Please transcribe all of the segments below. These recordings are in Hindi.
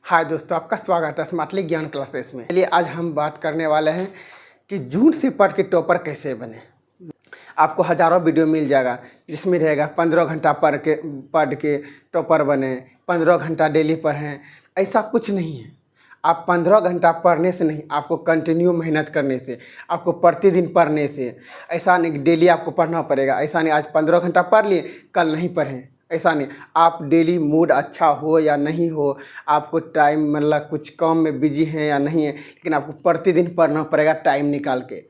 हाय दोस्तों, आपका स्वागत है स्मार्टली ज्ञान क्लासेस में। चलिए आज हम बात करने वाले हैं कि जून से पढ़ के टॉपर कैसे बने। आपको हज़ारों वीडियो मिल जाएगा जिसमें रहेगा 15 घंटा पढ़ के टॉपर बने, 15 घंटा डेली पढ़ें। ऐसा कुछ नहीं है। आप 15 घंटा पढ़ने से नहीं, आपको कंटिन्यू मेहनत करने से, आपको प्रतिदिन पढ़ने से। ऐसा नहीं डेली आपको पढ़ना पड़ेगा। ऐसा नहीं आज 15 घंटा पढ़ लिए कल नहीं पढ़ें, ऐसा नहीं। आप डेली मूड अच्छा हो या नहीं हो, आपको टाइम मतलब कुछ काम में बिजी हैं या नहीं है, लेकिन आपको प्रतिदिन पढ़ना पड़ेगा। टाइम निकाल के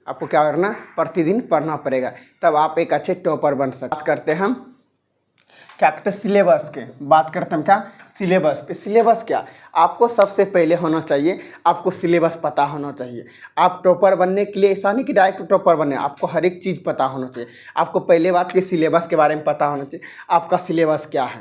आपको क्या करना, प्रतिदिन पढ़ना पड़ेगा, तब आप एक अच्छे टॉपर बन सकते। बात करते हैं हम क्या कहते हैं सिलेबस के, बात करते हैं क्या सिलेबस पे। सिलेबस क्या, आपको सबसे पहले होना चाहिए, आपको सिलेबस पता होना चाहिए। आप टॉपर बनने के लिए ऐसा नहीं कि डायरेक्ट टॉपर बने, आपको हर एक चीज़ पता होना चाहिए। आपको पहले बात कि सिलेबस के बारे में पता होना चाहिए। आपका सिलेबस क्या है,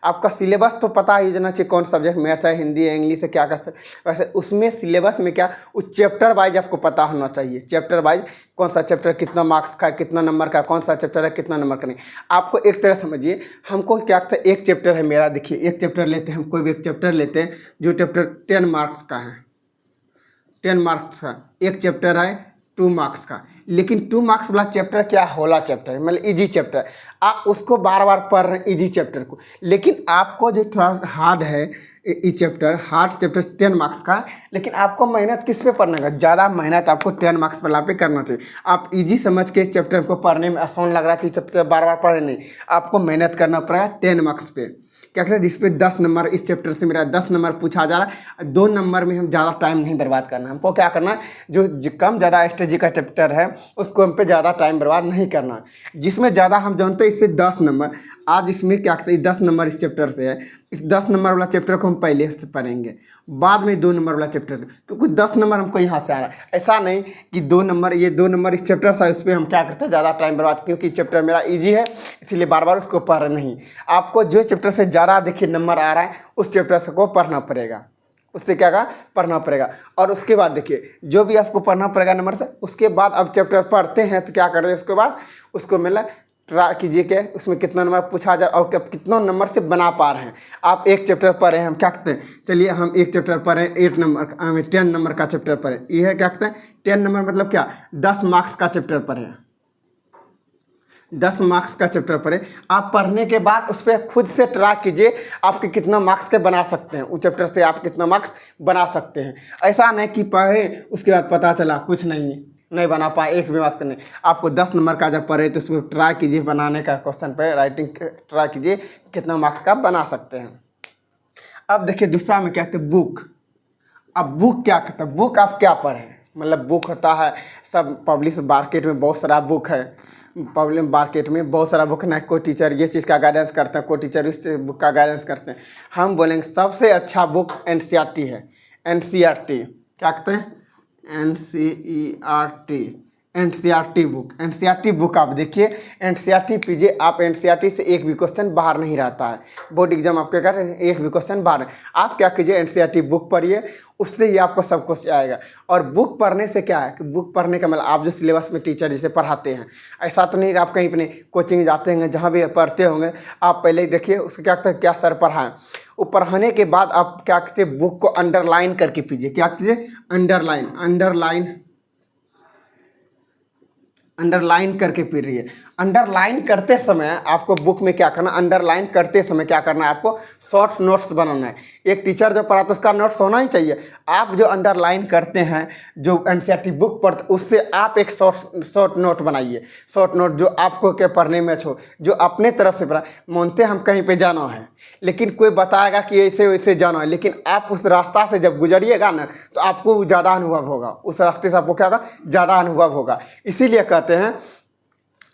आपका सिलेबस तो पता ही जाना चाहिए। कौन सब्जेक्ट, मैथ है, हिंदी है, इंग्लिश है, क्या कर सकते। वैसे उसमें सिलेबस में क्या, उस चैप्टर वाइज आपको पता होना चाहिए। चैप्टर वाइज कौन सा चैप्टर कितना मार्क्स का, कितना नंबर का, कौन सा चैप्टर है कितना नंबर का। नहीं, आपको एक तरह समझिए। हमको क्या कहते हैं, एक चैप्टर है मेरा, देखिए एक चैप्टर लेते हैं, हम कोई भी एक चैप्टर लेते हैं जो चैप्टर 10 मार्क्स का है। 10 मार्क्स का एक चैप्टर है, 2 मार्क्स का। लेकिन 2 मार्क्स वाला चैप्टर क्या, होला चैप्टर है, मतलब इजी चैप्टर। आप उसको बार बार पढ़ रहे हैं इजी चैप्टर को, लेकिन आपको जो थोड़ा हार्ड है ई चैप्टर, हार्ड चैप्टर 10 मार्क्स का, लेकिन आपको मेहनत किस पे पढ़ना है, ज़्यादा मेहनत आपको 10 मार्क्स वाला पे करना चाहिए। आप इजी समझ के चैप्टर को पढ़ने में आसान लग रहा है, चैप्टर बार बार पढ़े नहीं, आपको मेहनत करना पड़ेगा 10 मार्क्स पे। क्या कहते हैं, जिस पे 10 नंबर, इस चैप्टर से मेरा 10 नंबर पूछा जा रहा है, 2 नंबर में हम ज़्यादा टाइम नहीं बर्बाद करना। हमको क्या करना है, जो कम ज़्यादा स्ट्रेटजी का चैप्टर है उसको हम पे ज़्यादा टाइम बर्बाद नहीं करना। जिसमें ज़्यादा हम जानते हैं इससे 10 नंबर, आज इसमें क्या कहते हैं 10 नंबर इस चैप्टर से है, इस 10 नंबर वाला चैप्टर को हम पहले से पढ़ेंगे, बाद में 2 नंबर वाला चैप्टर, क्योंकि 10 नंबर हमको यहाँ से आ रहा है। ऐसा नहीं कि 2 नंबर, ये 2 नंबर इस चैप्टर से, उस पर हम क्या करते हैं ज़्यादा टाइम बर्बाद, क्योंकि चैप्टर मेरा ईजी है इसलिए बार बार उसको पढ़ रहे नहीं। आपको जो चैप्टर से ज़्यादा देखिए नंबर आ रहा है उस चैप्टर से को पढ़ना पड़ेगा, उससे क्या कहा पढ़ना पड़ेगा। और उसके बाद देखिए जो भी आपको पढ़ना पड़ेगा नंबर से, उसके बाद अब चैप्टर पढ़ते हैं तो क्या करें, उसके बाद उसको मतलब ट्राई कीजिए कि उसमें कितना नंबर पूछा जाए और कितना नंबर से बना पा रहे हैं। आप एक चैप्टर पढ़े हैं, हम क्या कहते हैं, चलिए हम एक चैप्टर पढ़े 8 नंबर, हमें 10 नंबर का चैप्टर पढ़े, यह क्या कहते हैं 10 नंबर मतलब क्या, 10 मार्क्स का चैप्टर पढ़े, 10 मार्क्स का चैप्टर पढ़े। आप पढ़ने के बाद उस पर खुद से ट्राई कीजिए आपके कितना मार्क्स के बना सकते हैं, उस चैप्टर से आप कितना मार्क्स बना सकते हैं। ऐसा नहीं कि पढ़े उसके बाद पता चला कुछ नहीं बना पाए, एक भी मार्क्स नहीं। आपको 10 नंबर का जब पढ़े तो उसमें ट्राई कीजिए बनाने का, क्वेश्चन पे राइटिंग ट्राई कीजिए कितना मार्क्स का बना सकते हैं। अब देखिए दूसरा में क्या कहते हैं बुक। अब बुक क्या कहते हैं, बुक आप क्या पढ़ें, मतलब बुक होता है सब पब्लिश मार्केट में बहुत सारा बुक है, पब्लिक मार्केट में बहुत सारा बुक ना, कोई टीचर ये चीज़ का गाइडेंस करते हैं, कोई टीचर इस बुक का गाइडेंस करते हैं। हम बोलेंगे सबसे अच्छा बुक एनसीईआरटी है। एनसीईआरटी क्या कहते हैं, NCERT, NCERT book. NCERT book आप देखिए, एनसीईआरटी पीजिए आप, एनसीईआरटी से एक भी क्वेश्चन बाहर नहीं रहता है। बोर्ड एग्जाम आपके कर एक भी क्वेश्चन बाहर है। आप क्या कीजिए एनसीईआरटी बुक पढ़िए, उससे ही आपको सब कुछ आएगा। और बुक पढ़ने से क्या है कि बुक पढ़ने का मतलब आप जो सिलेबस में टीचर जैसे पढ़ाते हैं, ऐसा तो नहीं कि आप कहीं अपने कोचिंग जाते होंगे जहाँ भी पढ़ते होंगे, आप पहले ही देखिए उसको क्या कहते हैं, क्या सर पढ़ाएं। वो पढ़ाने के बाद आप क्या कहते हैं बुक को अंडरलाइन करके पीजिए। क्या कीजिए, अंडरलाइन करके पढ़ रही है। अंडरलाइन करते समय आपको बुक में क्या करना, अंडरलाइन करते समय क्या करना है, आपको शॉर्ट नोट्स बनाना है। एक टीचर जो पढ़ाता है उसका नोट्स होना ही चाहिए। आप जो अंडरलाइन करते हैं, जो एनसीईआरटी बुक पढ़ते, उससे आप एक शॉर्ट नोट बनाइए। शॉर्ट नोट जो आपको क्या पढ़ने में अच्छो, जो अपने तरफ से पढ़ा। मानते हम कहीं पे जाना है, लेकिन कोई बताएगा कि ऐसे वैसे जाना है, लेकिन आप उस रास्ता से जब गुजरिएगा ना तो आपको ज़्यादा अनुभव होगा, उस रास्ते से आपको क्या होगा, ज़्यादा अनुभव होगा। इसीलिए कहते हैं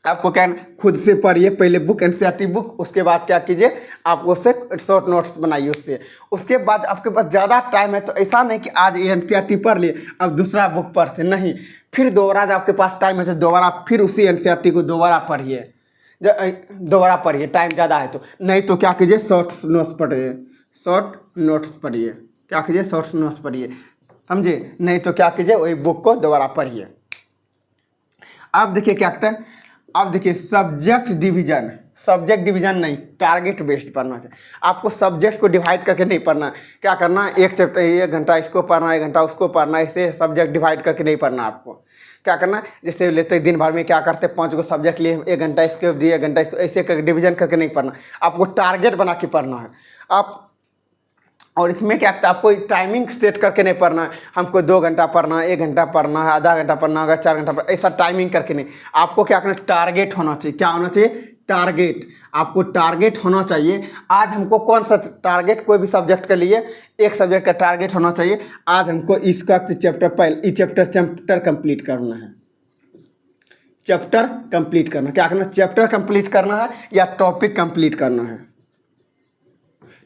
आपको क्या खुद से पढ़िए पहले बुक, एनसीईआरटी बुक, उसके बाद क्या कीजिए आप उससे शॉर्ट नोट्स बनाइए उससे। उसके बाद आपके पास ज़्यादा टाइम है तो ऐसा नहीं कि आज एनसीईआरटी पढ़ लिए अब दूसरा बुक पढ़ते नहीं, फिर दोबारा जब आपके पास टाइम है तो दोबारा फिर उसी एनसीईआरटी को दोबारा पढ़िए, टाइम ज़्यादा है तो। नहीं तो क्या कीजिए शॉर्ट नोट्स पढ़िए, शॉर्ट नोट्स पढ़िए, क्या कीजिए शॉर्ट नोट्स पढ़िए, समझे। नहीं तो क्या कीजिए वही बुक को दोबारा पढ़िए। अब देखिए क्या कहते हैं अब देखिए सब्जेक्ट डिवीजन नहीं, टारगेट बेस्ड पढ़ना चाहिए। आपको सब्जेक्ट को डिवाइड करके नहीं पढ़ना। क्या करना, एक चैप्टर 1 घंटा इसको पढ़ना, 1 घंटा उसको पढ़ना, ऐसे सब्जेक्ट डिवाइड करके नहीं पढ़ना। आपको क्या करना, जैसे लेते दिन भर में क्या करते 5 सब्जेक्ट लिए, 1 घंटा इसके दिए, 1 घंटा इसको, ऐसे करके डिवीजन करके नहीं पढ़ना। आपको टारगेट बना के पढ़ना है। आप और इसमें क्या करता है, आपको टाइमिंग सेट करके नहीं पढ़ना है। हमको 2 घंटा पढ़ना है, 1 घंटा पढ़ना है, आधा घंटा पढ़ना होगा, 4 घंटा पढ़ना, ऐसा टाइमिंग करके नहीं। आपको क्या करना, टारगेट होना चाहिए। क्या होना चाहिए, टारगेट। आपको टारगेट होना चाहिए। आज हमको कौन सा टारगेट, कोई भी सब्जेक्ट के लिए एक सब्जेक्ट का टारगेट होना चाहिए। आज हमको इसका चैप्टर कंप्लीट करना है। चैप्टर कंप्लीट करना, क्या करना, चैप्टर कंप्लीट करना है या टॉपिक कंप्लीट करना है।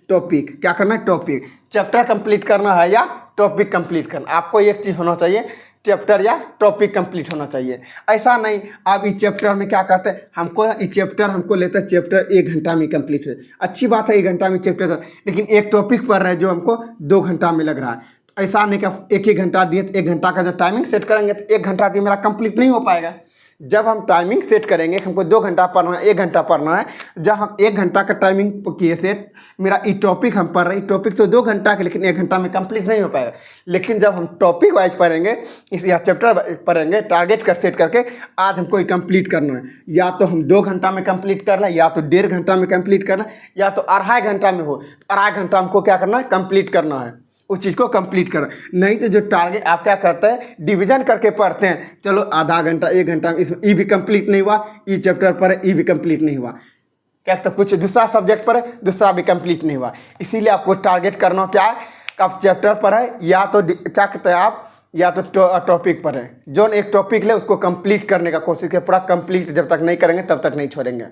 टॉपिक, क्या करना है, टॉपिक। चैप्टर कंप्लीट करना है या टॉपिक कंप्लीट करना। आपको एक चीज़ होना चाहिए, चैप्टर या टॉपिक कंप्लीट होना चाहिए। ऐसा नहीं आप इस चैप्टर में क्या कहते हैं, हमको इस चैप्टर हमको लेता है चैप्टर 1 घंटा में कंप्लीट है। अच्छी बात है 1 घंटा में चैप्टर का, लेकिन एक टॉपिक पढ़ रहे हैं जो हमको 2 घंटा में लग रहा है। ऐसा नहीं कि एक ही घंटा दिए तो 1 घंटा का जब टाइमिंग सेट करेंगे तो 1 घंटा दिए मेरा कंप्लीट नहीं हो पाएगा। जब हम टाइमिंग सेट करेंगे, हमको 2 घंटा पढ़ना है, 1 घंटा पढ़ना है, जब हम 1 घंटा का टाइमिंग किए सेट, मेरा ये टॉपिक हम पढ़ रहे हैं, टॉपिक तो 2 घंटा के, लेकिन 1 घंटा में कंप्लीट नहीं हो पाएगा। लेकिन जब हम टॉपिक वाइज पढ़ेंगे, इस या चैप्टर पढ़ेंगे, टारगेट कर सेट करके आज हमको ये कंप्लीट करना है। या तो हम 2 घंटा में कंप्लीट करना है, या तो 1.5 घंटा में कंप्लीट करना है, या तो 2.5 घंटा में हो, 2.5 घंटा हमको क्या करना है, कंप्लीट करना है। उस चीज़ को कंप्लीट करना। नहीं तो जो टारगेट आप क्या करते हैं, डिवीजन करके पढ़ते हैं, चलो आधा घंटा 1 घंटा में ये भी कंप्लीट नहीं हुआ, ये चैप्टर पर ये भी कंप्लीट नहीं हुआ, क्या तो कुछ दूसरा सब्जेक्ट पर है, दूसरा भी कंप्लीट नहीं हुआ। इसीलिए आपको टारगेट करना क्या है, आप चैप्टर पर है या तो क्या कहते हैं आप, या तो टॉपिक पर है। जो एक टॉपिक ले उसको कंप्लीट करने का कोशिश करें, पूरा कंप्लीट जब तक नहीं करेंगे तब तक नहीं छोड़ेंगे,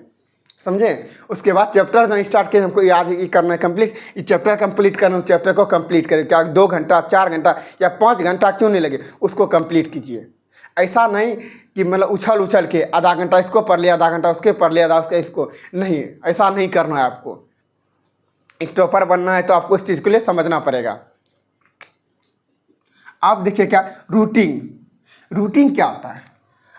समझे। उसके बाद चैप्टर जब स्टार्ट किए, हमको आज ये करना है कंप्लीट, ये चैप्टर कंप्लीट करना, चैप्टर को कंप्लीट करें। क्या 2 घंटा, 4 घंटा या 5 घंटा क्यों नहीं लगे, उसको कंप्लीट कीजिए। ऐसा नहीं कि मतलब उछल के आधा घंटा इसको पढ़ लिया, आधा घंटा उसके पढ़ लिया, आधा उसके इसको, नहीं, ऐसा नहीं करना है। आपको एक टॉपर बनना है तो आपको इस चीज़ के लिए समझना पड़ेगा। आप देखिए क्या रूटीन क्या होता है।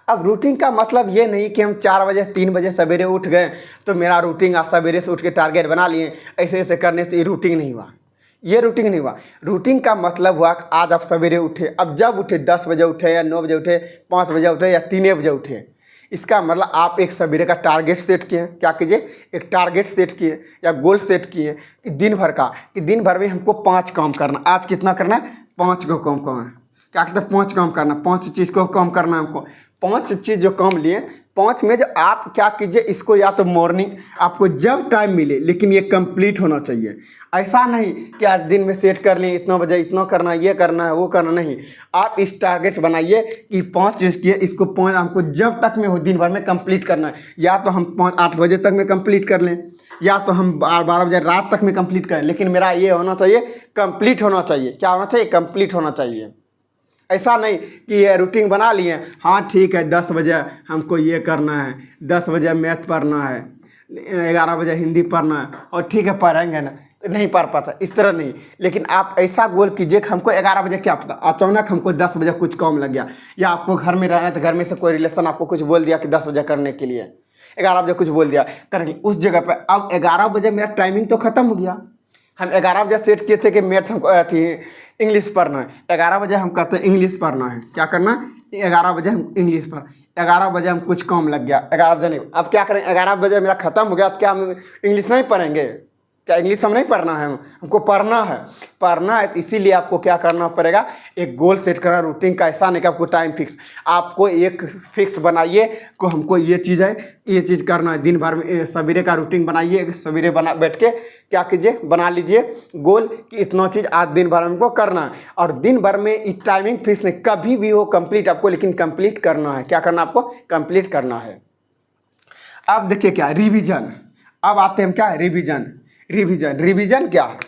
अब रूटीन का मतलब ये नहीं कि हम 4 बजे 3 बजे सवेरे उठ गए तो मेरा रूटीन, आप सवेरे से उठ के टारगेट बना लिए, ऐसे ऐसे करने से ये रूटीन नहीं हुआ, ये रूटीन नहीं हुआ। रूटीन का मतलब हुआ आज आप सवेरे उठे, अब जब उठे 10 बजे उठे या 9 बजे उठे, 5 बजे उठे या 3 बजे उठे, इसका मतलब आप एक सवेरे का टारगेट सेट किए। क्या कीजिए, एक टारगेट सेट किए या गोल सेट किए कि दिन भर का, कि दिन भर में हमको 5 काम करना। आज कितना करना है, 5 को काम करना है। क्या कहते हैं, 5 काम करना, 5 चीज़ को काम करना है हमको। 5 चीज़ जो काम लिए, 5 में जो आप क्या कीजिए, इसको या तो मॉर्निंग आपको जब टाइम मिले, लेकिन ये कंप्लीट होना चाहिए। ऐसा नहीं कि आज दिन में सेट कर लें, इतना बजे इतना करना है, ये करना है, वो करना, नहीं। आप इस टारगेट बनाइए कि 5 चीज़ किए, इसको 5 हमको जब तक में हो दिन भर में कंप्लीट करना है। या तो हम 8 बजे तक में कंप्लीट कर लें, या तो हम 12 बजे रात तक में कंप्लीट करें, लेकिन मेरा ये होना चाहिए, कंप्लीट होना चाहिए। क्या होना चाहिए, कंप्लीट होना चाहिए। ऐसा नहीं कि ये रूटीन बना लिए, हाँ ठीक है 10 बजे हमको ये करना है, 10 बजे मैथ पढ़ना है, 11 बजे हिंदी पढ़ना है, और ठीक है पढ़ेंगे ना, नहीं पढ़ पाता, इस तरह नहीं। लेकिन आप ऐसा गोल कीजिए कि हमको 11 बजे क्या पता, अचानक हमको 10 बजे कुछ काम लग गया, या आपको घर में रहना है तो घर में से कोई रिलेशन आपको कुछ बोल दिया कि 10 बजे करने के लिए, 11 बजे कुछ बोल दिया करेंगे उस जगह पर। अब 11 बजे मेरा टाइमिंग तो ख़त्म हो गया। हम 11 बजे सेट किए थे कि मैथ हमको थी इंग्लिश पढ़ना है, 11 बजे हम कहते हैं इंग्लिश पढ़ना है। क्या करना है, 11 बजे हम इंग्लिश पढ़, 11 बजे हम कुछ काम लग गया, 11 बजे नहीं। अब क्या करें, 11 बजे मेरा ख़त्म हो गया, अब क्या हम इंग्लिश नहीं पढ़ेंगे, क्या इंग्लिश हम नहीं पढ़ना है, हमको पढ़ना है। इसीलिए आपको क्या करना पड़ेगा, एक गोल सेट करना रूटीन का। ऐसा नहीं कि आपको टाइम फिक्स, आपको एक फिक्स बनाइए को हमको ये चीज़ है, ये चीज़ करना है। दिन भर में सवेरे का रूटीन बनाइए, सवेरे बैठ के क्या कीजिए, बना लीजिए गोल कि इतना चीज़ आज दिन भर हमको करना है। और दिन भर में इस टाइमिंग फिक्स नहीं, कभी भी हो कंप्लीट आपको, लेकिन कंप्लीट करना है। क्या करना, आपको कंप्लीट करना है। अब देखिए क्या रिवीजन, अब आते हैं हम क्या, रिवीजन क्या है।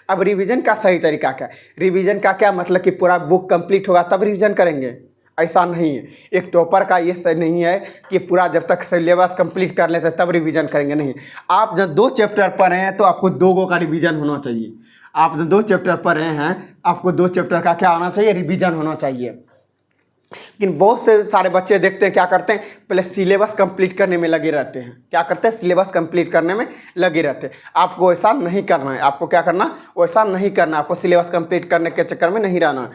अब रिवीजन का सही तरीका क्या है, रिवीजन का क्या मतलब कि पूरा बुक कंप्लीट होगा तब रिवीजन करेंगे, ऐसा नहीं है। एक टॉपर का ये सही नहीं है कि पूरा जब तक सिलेबस कंप्लीट कर लेते तब रिवीजन करेंगे, नहीं। आप जब 2 चैप्टर पढ़े हैं तो आपको 2 का रिवीजन होना चाहिए। आप जब 2 चैप्टर पढ़े हैं, आपको 2 चैप्टर का क्या होना चाहिए, रिवीजन होना चाहिए। लेकिन बहुत से सारे बच्चे देखते हैं क्या करते हैं, पहले सिलेबस कंप्लीट करने में लगे रहते हैं। क्या करते हैं, सिलेबस कंप्लीट करने में लगे रहते हैं। आपको ऐसा नहीं करना है। आपको क्या करना, वैसा नहीं करना। आपको सिलेबस कंप्लीट करने के चक्कर में नहीं रहना।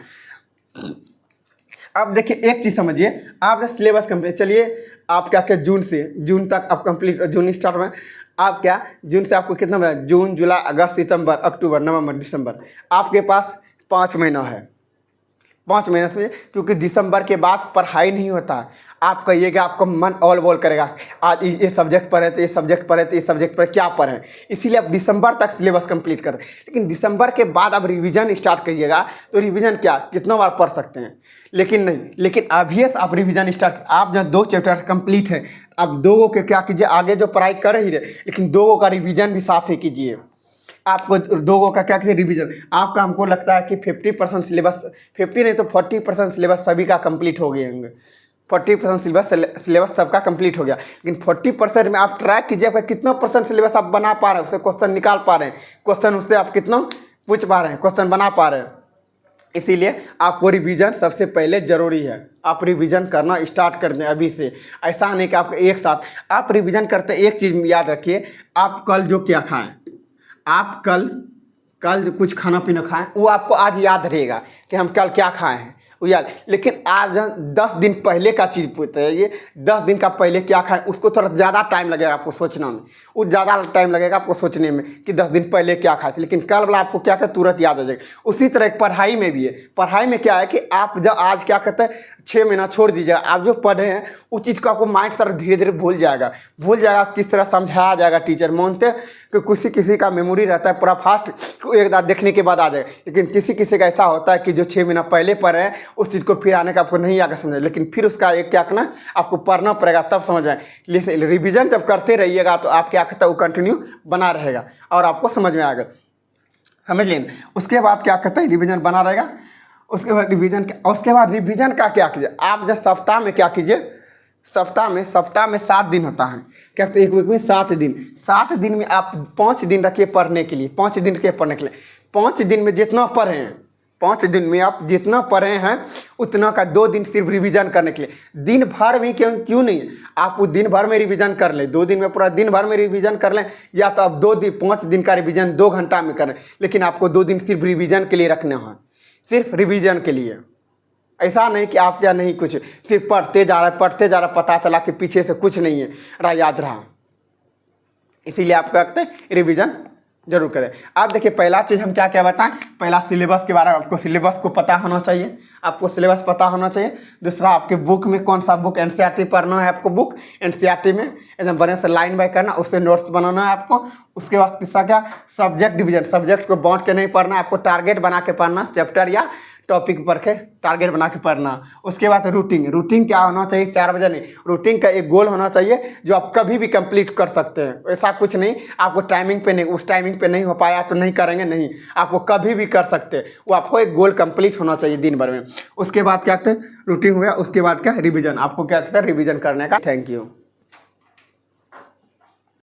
अब देखिए एक चीज़ समझिए, आप जब सिलेबस कंप्लीट, चलिए आप क्या जून से जून तक आप कंप्लीट, जून स्टार्ट में आप क्या जून से आपको कितना मिला, जून जुलाई अगस्त सितंबर अक्टूबर नवंबर दिसंबर, आपके पास 5 महीना है। 5 महीने से, क्योंकि दिसंबर के बाद पढ़ाई नहीं होता। आप कहिएगा, आपका मन ऑल बॉल करेगा, आज ये सब्जेक्ट पढ़े तो ये सब्जेक्ट पढ़े तो ये सब्जेक्ट पर क्या पढ़ें, इसीलिए आप दिसंबर तक सिलेबस कंप्लीट करें। लेकिन दिसंबर के बाद आप रिवीजन स्टार्ट करिएगा तो रिवीजन क्या कितना बार पढ़ सकते हैं, लेकिन नहीं, लेकिन अभी आप रिवीजन स्टार्ट, आप जब 2 चैप्टर कंप्लीट है, आप 2 को क्या कीजिए, आगे जो पढ़ाई कर ही रहे, लेकिन 2 का रिवीजन भी साथ ही कीजिए। आपको 2 का क्या कीजिए, रिवीजन। आपका हमको लगता है कि 50% सिलेबस, 50 नहीं तो 40% सिलेबस सभी का कंप्लीट हो गए होंगे। 40% सिलेबस सबका कंप्लीट हो गया, लेकिन 40% में आप ट्रैक कीजिए आपका कितना परसेंट सिलेबस आप बना पा रहे हैं, उससे क्वेश्चन निकाल पा रहे हैं, क्वेश्चन उससे आप कितना पूछ पा रहे हैं, क्वेश्चन बना पा रहे हैं। इसीलिए आपको रिवीजन सबसे पहले ज़रूरी है। आप रिवीजन करना स्टार्ट कर दें अभी से। ऐसा नहीं कि आप एक साथ आप रिवीजन करते। एक चीज़ याद रखिए, आप कल जो क्या खाएं, आप कल जो कुछ खाना पीना खाएं वो आपको आज याद रहेगा कि हम कल क्या खाए हैं, वो याद। लेकिन आज 10 दिन पहले का चीज़ पूछते हैं, ये 10 दिन का पहले क्या खाएं, उसको थोड़ा ज़्यादा टाइम लगेगा आपको सोचना में, वो ज़्यादा टाइम लगेगा आपको सोचने में कि 10 दिन पहले क्या खाए थे। लेकिन कल वाला आपको क्या कर तुरंत याद आ जाएगा। उसी तरह पढ़ाई में भी है। पढ़ाई में क्या है कि आप जब आज क्या कहते हैं 6 महीना छोड़ दीजिएगा, आप जो पढ़े हैं उस चीज़ को आपको माइंड सर धीरे धीरे भूल जाएगा। किस तरह समझाया जाएगा टीचर, मानते हैं कि किसी का मेमोरी रहता है पूरा फास्ट, एक बार देखने के बाद आ जाएगा। लेकिन किसी का ऐसा होता है कि जो 6 महीना पहले पढ़े हैं उस चीज़ को फिर आने का आपको नहीं आगे समझ, लेकिन फिर उसका एक क्या करना, आपको पढ़ना पड़ेगा तब समझ में आए। रिविज़न जब करते रहिएगा तो आप क्या कहता है वो कंटिन्यू बना रहेगा और आपको समझ में आएगा। समझ लें। उसके बाद क्या कहते हैं, रिविज़न बना रहेगा। उसके बाद रिवीजन का क्या कीजिए, आप जब सप्ताह में क्या कीजिए, सप्ताह में 7 दिन होता है। क्या कहते हैं, एक वीक में 7 दिन। 7 दिन में आप 5 दिन रखिए पढ़ने के लिए। 5 दिन के पढ़ने के लिए 5 दिन में जितना पढ़े हैं, 5 दिन में आप जितना पढ़े हैं उतना का 2 दिन सिर्फ रिवीजन करने के लिए। दिन भर में क्यों नहीं, आप वो दिन भर में रिवीजन कर लें, 2 दिन में पूरा दिन भर में रिवीजन कर लें, या तो आप 5 दिन का रिवीजन 2 घंटा में करें, लेकिन आपको 2 दिन सिर्फ रिवीजन के लिए रखने हैं, सिर्फ रिवीजन के लिए। ऐसा नहीं कि आप क्या नहीं कुछ सिर्फ पढ़ते जा रहे, पता चला कि पीछे से कुछ नहीं है याद रहा। इसीलिए आप क्या करते हैं, रिवीजन जरूर करें। आप देखिए पहला चीज़ हम क्या बताएं, पहला सिलेबस के बारे में। आपको सिलेबस को पता होना चाहिए, आपको सिलेबस पता होना चाहिए। दूसरा, आपके बुक में कौन सा बुक एनसीईआरटी पढ़ना है आपको, बुक एनसीईआरटी में एकदम बढ़िया से लाइन बाय करना, उससे नोट्स बनाना है आपको। उसके बाद तीसरा क्या, सब्जेक्ट डिवीजन। सब्जेक्ट को बांट के नहीं पढ़ना, आपको टारगेट बना के पढ़ना, चैप्टर या टॉपिक पर के टारगेट बना के पढ़ना। उसके बाद रूटीन क्या होना चाहिए, 4 बजे नहीं, रूटीन का एक गोल होना चाहिए जो आप कभी भी कंप्लीट कर सकते हैं। ऐसा कुछ नहीं आपको टाइमिंग पे नहीं, उस टाइमिंग पे नहीं हो पाया तो नहीं करेंगे, नहीं, आपको कभी भी कर सकते हैं। वो आपको एक गोल कंप्लीट होना चाहिए दिन भर में। उसके बाद क्या कहते हैं, रूटीन हो गया। उसके बाद क्या, रिवीजन। आपको क्या कहते हैं, रिवीजन करने का। Thank you.